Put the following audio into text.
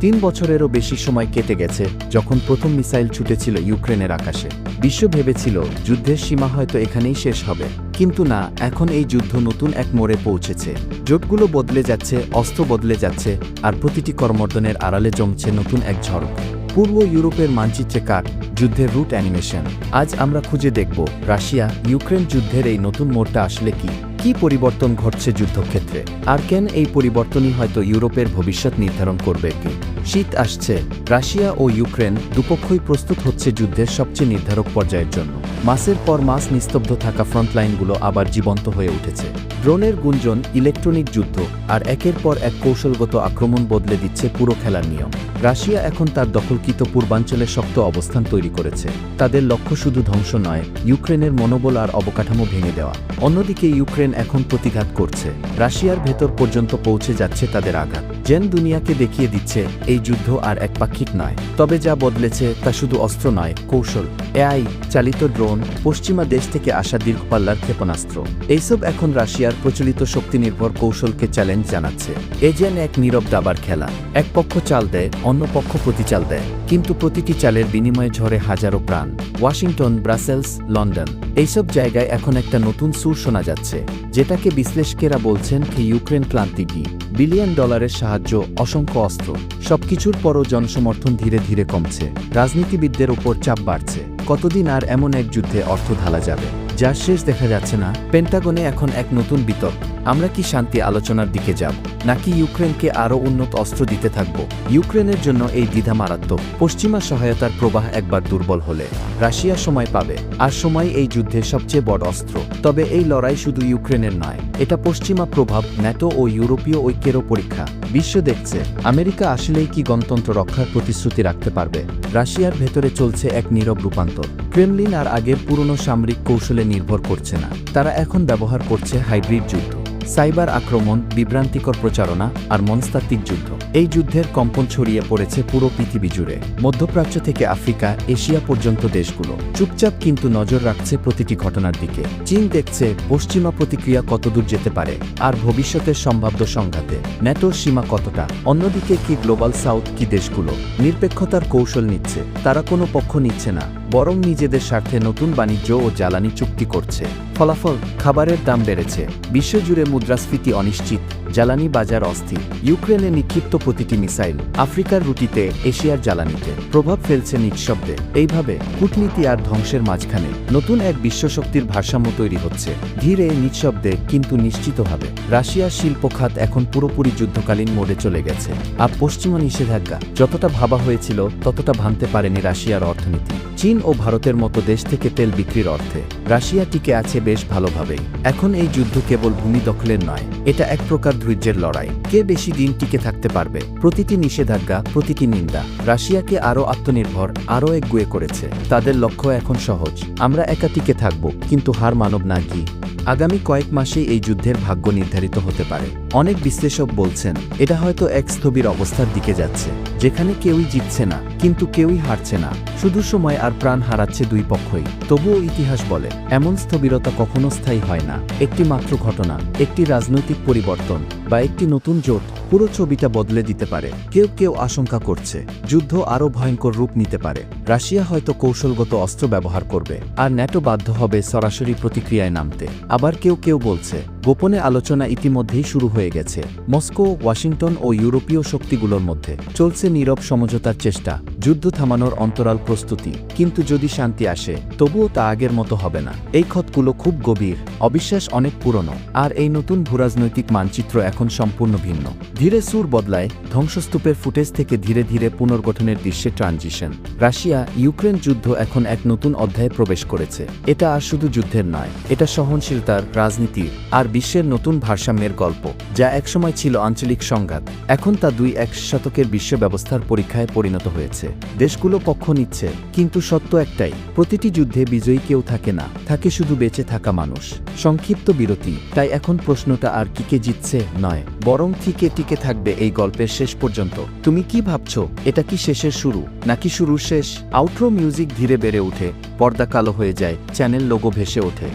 3 বছরেরও বেশি সময় কেটে গেছে যখন প্রথম মিসাইল ছুটেছিল ইউক্রেনের আকাশে। বিশ্ব ভেবেছিল যুদ্ধের সীমা হয়তো এখানেই শেষ হবে, কিন্তু না, এখন এই যুদ্ধ নতুন এক মোড়ে পৌঁছেছে। জোটগুলো বদলে যাচ্ছে, অস্ত্র বদলে যাচ্ছে, আর প্রতিটি করমর্দনের আড়ালে জমছে নতুন এক ঝড়। পূর্ব ইউরোপের মানচিত্রে কাট যুদ্ধের রুট অ্যানিমেশন। আজ আমরা খুঁজে দেখব রাশিয়া ইউক্রেন যুদ্ধের এই নতুন মোড়টা আসলে কি পরিবর্তন ঘটছে যুদ্ধক্ষেত্রে, আর কেন এই পরিবর্তনই হয়তো ইউরোপের ভবিষ্যৎ নির্ধারণ করবে। শীত আসছে, রাশিয়া ও ইউক্রেন দুপক্ষই প্রস্তুত হচ্ছে যুদ্ধের সবচেয়ে নির্ধারক পর্যায়ের জন্য। মাসের পর মাস নিস্তব্ধ থাকা ফ্রন্টলাইনগুলো আবার জীবন্ত হয়ে উঠেছে। ড্রোনের গুঞ্জন, ইলেকট্রনিক যুদ্ধ আর একের পর এক কৌশলগত আক্রমণ বদলে দিচ্ছে পুরো খেলার নিয়ম। রাশিয়া এখন তার দখলকৃত পূর্বাঞ্চলে শক্ত অবস্থান তৈরি করেছে। তাদের লক্ষ্য শুধু ধ্বংস নয়, ইউক্রেনের মনোবল আর অবকাঠামো ভেঙে দেওয়া। অন্যদিকে ইউক্রেন এখন প্রতিঘাত করছে। রাশিয়ার ভেতর পর্যন্ত পৌঁছে যাচ্ছে তাদের আঘাত। যেন দুনিয়াকে দেখিয়ে দিচ্ছে এই যুদ্ধ আর একপাক্ষিক নয়। তবে যা বদলেছে তা শুধু অস্ত্র নয়, কৌশল, এআই চালিত ড্রোন, পশ্চিমা দেশ থেকে আসা দীর্ঘপাল্লার ক্ষেপণাস্ত্র। এইসব এখন রাশিয়ার প্রচলিত শক্তিনির্ভর কৌশলকে চ্যালেঞ্জ জানাচ্ছে। এ যেন এক নীরব দাবার খেলা। এক পক্ষ চাল দেয়, অন্য পক্ষ প্রতিচাল দেয়, কিন্তু প্রতিটি চালের বিনিময়ে ঝরে হাজারো প্রাণ। ওয়াশিংটন, ব্রাসেলস, লন্ডন, এইসব জায়গায় এখন একটা নতুন সুর শোনা যাচ্ছে, যেটাকে বিশ্লেষকেরা বলছেন ইউক্রেন ক্লান্তি। $বিলিয়ন সাহায্য, অসংখ্য অস্ত্র, সবকিছুর পরও জনসমর্থন ধীরে ধীরে কমছে। রাজনীতিবিদদের উপর চাপ বাড়ছে। কতদিন আর এমন এক যুদ্ধে অর্থ ঢালা যাবে যার শেষ দেখা যাচ্ছে না? পেন্টাগনে এখন এক নতুন বিতর্ক। আমরা কি শান্তি আলোচনার দিকে যাব, নাকি ইউক্রেনকে আরও উন্নত অস্ত্র দিতে থাকব? ইউক্রেনের জন্য এই দ্বিধা মারাত্মক। পশ্চিমা সহায়তার প্রবাহ একবার দুর্বল হলে রাশিয়া সময় পাবে, আর সময় এই যুদ্ধের সবচেয়ে বড় অস্ত্র। তবে এই লড়াই শুধু ইউক্রেনের নয়, এটা পশ্চিমা প্রভাব, ন্যাটো ও ইউরোপীয় ঐক্যেরও পরীক্ষা। বিশ্ব দেখছে আমেরিকা আসলেই কি গণতন্ত্র রক্ষার প্রতিশ্রুতি রাখতে পারবে। রাশিয়ার ভেতরে চলছে এক নীরব রূপান্তর। ক্রেমলিন আর আগের পুরনো সামরিক কৌশলে নির্ভর করছে না, তারা এখন ব্যবহার করছে হাইব্রিড যুদ্ধ, সাইবার আক্রমণ, বিভ্রান্তিকর প্রচারণা আর মনস্তাত্ত্বিক যুদ্ধ। এই যুদ্ধের কম্পন ছড়িয়ে পড়েছে পুরো পৃথিবী জুড়ে। মধ্যপ্রাচ্য থেকে আফ্রিকা, এশিয়া পর্যন্ত দেশগুলো চুপচাপ কিন্তু নজর রাখছে প্রতিটি ঘটনার দিকে। চীন দেখছে পশ্চিমা প্রতিক্রিয়া কতদূর যেতে পারে, আর ভবিষ্যতের সম্ভাব্য সংঘাতে ন্যাটোর সীমা কতটা। অন্যদিকে কি গ্লোবাল সাউথ, কি দেশগুলো নিরপেক্ষতার কৌশল নিচ্ছে? তারা কোনো পক্ষ নিচ্ছে না, বরং নিজেদের স্বার্থে নতুন বাণিজ্য ও জ্বালানি চুক্তি করছে। ফলাফল, খাবারের দাম বেড়েছে, বিশ্বজুড়ে মুদ্রাস্ফীতি অনিশ্চিত, জ্বালানি বাজার অস্থির। ইউক্রেনে নিক্ষিপ্ত প্রতিটি মিসাইল আফ্রিকার রুটিতে, এশিয়ার জ্বালানিতে প্রভাব ফেলছে নিঃশব্দে। এইভাবে কূটনীতি আর ধ্বংসের মাঝখানে নতুন এক বিশ্বশক্তির ভারসাম্য তৈরি হচ্ছে, ধীরে, নিঃশব্দে, কিন্তু নিশ্চিতভাবে। রাশিয়ার শিল্প খাত এখন পুরোপুরি যুদ্ধকালীন মোডে চলে গেছে, আর পশ্চিমা নিষেধাজ্ঞা যতটা ভাবা হয়েছিল ততটা ভাঙতে পারেনি রাশিয়ার অর্থনীতি। চীন ও ভারতের মতো দেশ থেকে তেল বিক্রির অর্থে রাশিয়া টিকে আছে বেশ ভালোভাবেই। এখন এই যুদ্ধ কেবল ভূমি দখলের নয়, এটা এক প্রকার ধৈর্যের লড়াই। কে বেশি দিন টিকে থাকতে পারবে? প্রতিটি নিষেধাজ্ঞা, প্রতিটি নিন্দা রাশিয়াকে আরও আত্মনির্ভর, আরও একগুঁয়ে করেছে। তাদের লক্ষ্য এখন সহজ, আমরা একা টিকে থাকব, কিন্তু হার মানব না। আগামী কয়েক মাসেই এই যুদ্ধের ভাগ্য নির্ধারিত হতে পারে। অনেক বিশ্লেষক বলছেন এটা হয়তো এক স্থবির অবস্থার দিকে যাচ্ছে, যেখানে কেউই জিতছে না, কিন্তু কেউই হারছে না। শুধু সময় আর প্রাণ হারাচ্ছে দুই পক্ষই। তবুও ইতিহাস বলে এমন স্থবিরতা কখনো স্থায়ী হয় না। একটি মাত্র ঘটনা, একটি রাজনৈতিক পরিবর্তন বা একটি নতুন জোট পুরো ছবিটা বদলে দিতে পারে। কেউ কেউ আশঙ্কা করছে যুদ্ধ আরও ভয়ঙ্কর রূপ নিতে পারে। রাশিয়া হয়তো কৌশলগত অস্ত্র ব্যবহার করবে, আর ন্যাটো বাধ্য হবে সরাসরি প্রতিক্রিয়ায় নামতে। আবার কেউ কেউ বলছে গোপনে আলোচনা ইতিমধ্যেই শুরু হয়ে গেছে। মস্কো, ওয়াশিংটন ও ইউরোপীয় শক্তিগুলোর মধ্যে চলছে নীরব সমঝোতার চেষ্টা, যুদ্ধ থামানোর অন্তরাল প্রস্তুতি। কিন্তু যদি শান্তি আসে, তবুও তা আগের মতো হবে না। এই ক্ষতগুলো খুব গভীর, অবিশ্বাস অনেক পুরনো, আর এই নতুন ভূরাজনৈতিক মানচিত্র এখন সম্পূর্ণ ভিন্ন। ধীরে সুর বদলায়, ধ্বংসস্তূপের ফুটেজ থেকে ধীরে ধীরে পুনর্গঠনের দৃশ্যে ট্রানজিশন। রাশিয়া ইউক্রেন যুদ্ধ এখন এক নতুন অধ্যায়ে প্রবেশ করেছে। এটা আর শুধু যুদ্ধের নয়, এটা সহনশীলতার, রাজনীতির আর বিশ্বের নতুন ভারসাম্যের গল্প। যা একসময় ছিল আঞ্চলিক সংঘাত, এখন তা এক শতকের বিশ্ব ব্যবস্থার পরীক্ষায় পরিণত হয়েছে। দেশগুলো পক্ষ নিচ্ছে, কিন্তু সত্য একটাই, প্রতিটি যুদ্ধে বিজয়ী কেউ থাকে না, থাকে শুধু বেঁচে থাকা মানুষ। সংক্ষিপ্ত বিরতি। তাই এখন প্রশ্নটা আর কে জিতছে নয়, বরং টিকে থাকবে এই গল্পের শেষ পর্যন্ত। তুমি কি ভাবছো, এটা কি শেষের শুরু, নাকি শুরুর শেষ? আউট্রো মিউজিক ধীরে বেড়ে ওঠে, পর্দা কালো হয়ে যায়, চ্যানেল লোগো ভেসে ওঠে।